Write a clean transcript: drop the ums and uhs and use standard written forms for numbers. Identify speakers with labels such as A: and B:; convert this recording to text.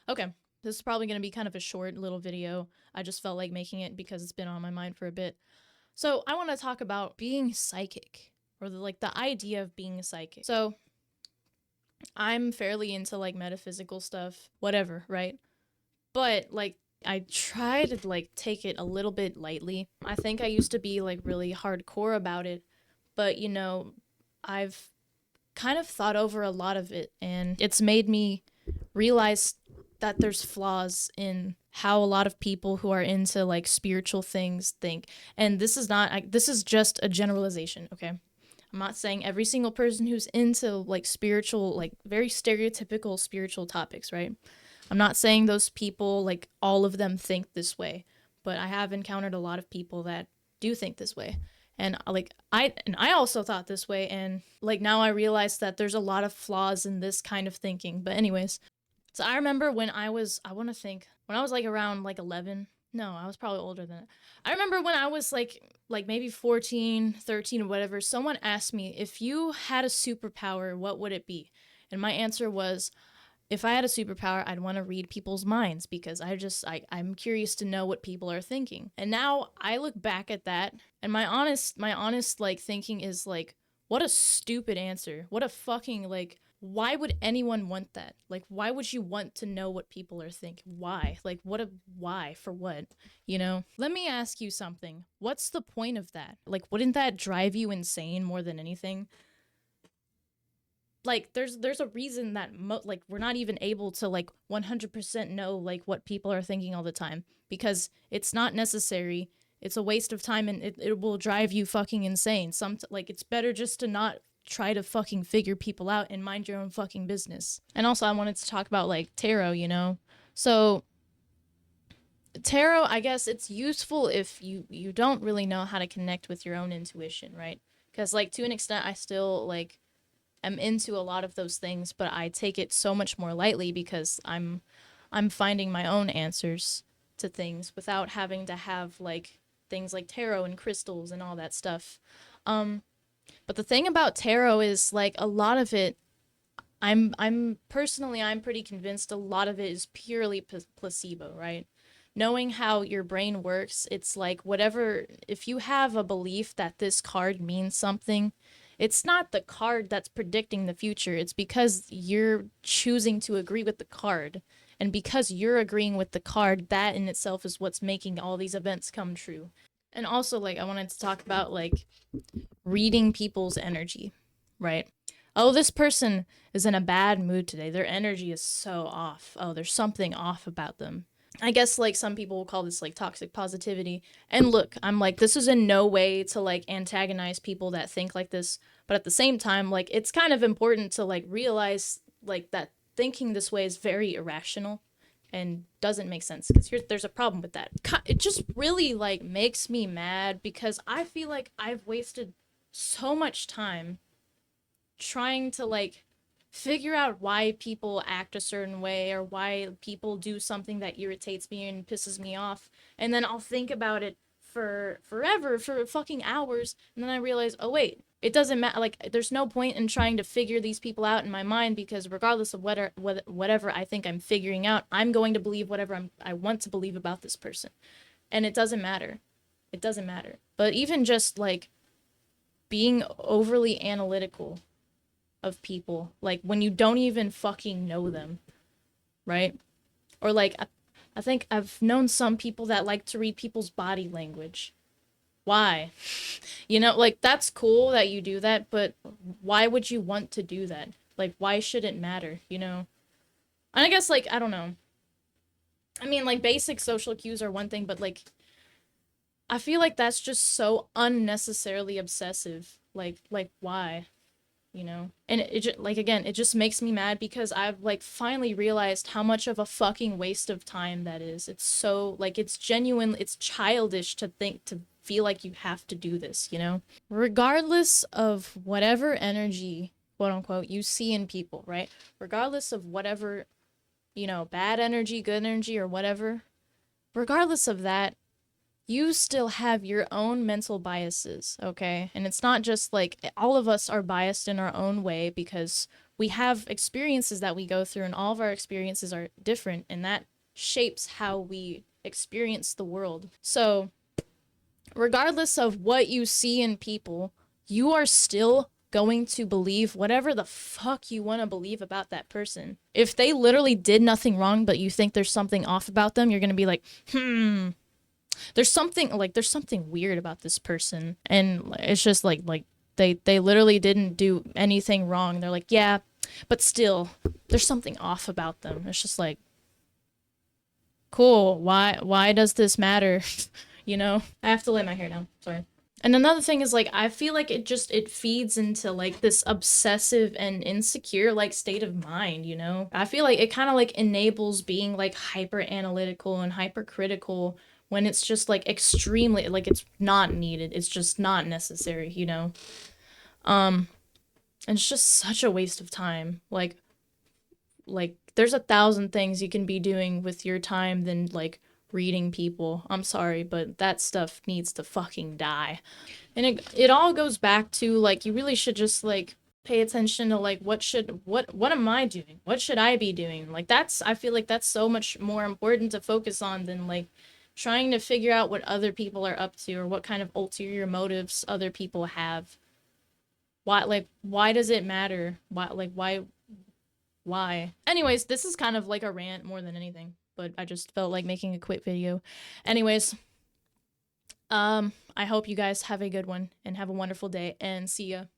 A: Okay, this is probably going to be kind of a short little video. I just felt like making it because it's been on my mind for a bit. So I want to talk about being psychic, or the idea of being psychic. So I'm fairly into like metaphysical stuff, whatever, right? But like I try to like take it a little bit lightly. I think I used to be like really hardcore about it, but I've kind of thought over a lot of it, and it's made me realize that there's flaws in how a lot of people who are into like spiritual things think. And this is not this is just a generalization, okay? I'm not saying every single person who's into like spiritual, like very stereotypical spiritual topics, right? I'm not saying those people, like all of them think this way, but I have encountered a lot of people that do think this way. And I also thought this way, and like now I realize that there's a lot of flaws in this kind of thinking. But anyways, so I remember when I want to think when I was like around like 11. No, I was probably older than it. I remember when I was like maybe 14, 13 or whatever, someone asked me, if you had a superpower, what would it be? And my answer was, if I had a superpower, I'd want to read people's minds, because I'm curious to know what people are thinking. And now I look back at that, and my honest like thinking is like, what a stupid answer. What a fucking like, why would anyone want that? Like, why would you want to know what people are thinking? Why? Like, what a why for what? Let me ask you something. What's the point of that? Like, wouldn't that drive you insane more than anything? Like there's a reason that like we're not even able to like 100% know like what people are thinking all the time, because it's not necessary. It's a waste of time, and it will drive you fucking insane. Like it's better just to not try to fucking figure people out and mind your own fucking business. And also I wanted to talk about like tarot. So tarot, I guess it's useful if you don't really know how to connect with your own intuition, right? Because like to an extent I still like am into a lot of those things, but I take it so much more lightly because I'm finding my own answers to things without having to have like things like tarot and crystals and all that stuff. Um but the thing about tarot is like a lot of it, I'm personally I'm pretty convinced a lot of it is purely placebo, right? Knowing how your brain works, it's like whatever, if you have a belief that this card means something, it's not the card that's predicting the future. It's because you're choosing to agree with the card. And because you're agreeing with the card, that in itself is what's making all these events come true. And also, like, I wanted to talk about, like, reading people's energy, right? Oh, this person is in a bad mood today. Their energy is so off. Oh, there's something off about them. I guess like some people will call this like toxic positivity. And look, I'm like, this is in no way to like antagonize people that think like this, but at the same time, like it's kind of important to like realize like that thinking this way is very irrational and doesn't make sense, because there's a problem with that. It just really like makes me mad because I feel like I've wasted so much time trying to like figure out why people act a certain way or why people do something that irritates me and pisses me off, and then I'll think about it for forever, for fucking hours, and then I realize, oh wait, it doesn't matter. Like there's no point in trying to figure these people out in my mind, because regardless of whatever I think I'm figuring out, I'm going to believe whatever I want to believe about this person, and it doesn't matter. It doesn't matter. But even just like being overly analytical of people, like when you don't even fucking know them, right? Or like I think I've known some people that like to read people's body language. Why? Like that's cool that you do that, but why would you want to do that? Like why should it matter? And I guess like I don't know. I mean like basic social cues are one thing, but like I feel like that's just so unnecessarily obsessive. Like why? And it just, like again, it just makes me mad because I've like finally realized how much of a fucking waste of time that is. It's so like it's genuine, it's childish to think, to feel like you have to do this. Regardless of whatever energy, quote unquote, you see in people, right? Regardless of whatever, bad energy, good energy, or whatever, regardless of that, you still have your own mental biases, okay? And it's not just like all of us are biased in our own way because we have experiences that we go through, and all of our experiences are different, and that shapes how we experience the world. So, regardless of what you see in people, you are still going to believe whatever the fuck you want to believe about that person. If they literally did nothing wrong, but you think there's something off about them, you're going to be like, there's something weird about this person. And it's just like they literally didn't do anything wrong. They're like, yeah, but still there's something off about them. It's just like, cool, why does this matter? You know? I have to lay my hair down. Sorry. And another thing is like I feel like it feeds into like this obsessive and insecure like state of mind, you know? I feel like it kind of like enables being like hyper analytical and hypercritical when it's just like extremely like it's not needed. It's just not necessary, you know? Um and it's just such a waste of time. Like there's 1,000 things you can be doing with your time than like reading people. I'm sorry, but that stuff needs to fucking die. And it all goes back to like you really should just like pay attention to like what am I doing? What should I be doing? Like that's I feel like that's so much more important to focus on than like trying to figure out what other people are up to or what kind of ulterior motives other people have. Why does it matter? Why? Anyways, this is kind of like a rant more than anything, but I just felt like making a quick video. Anyways, I hope you guys have a good one and have a wonderful day and see ya.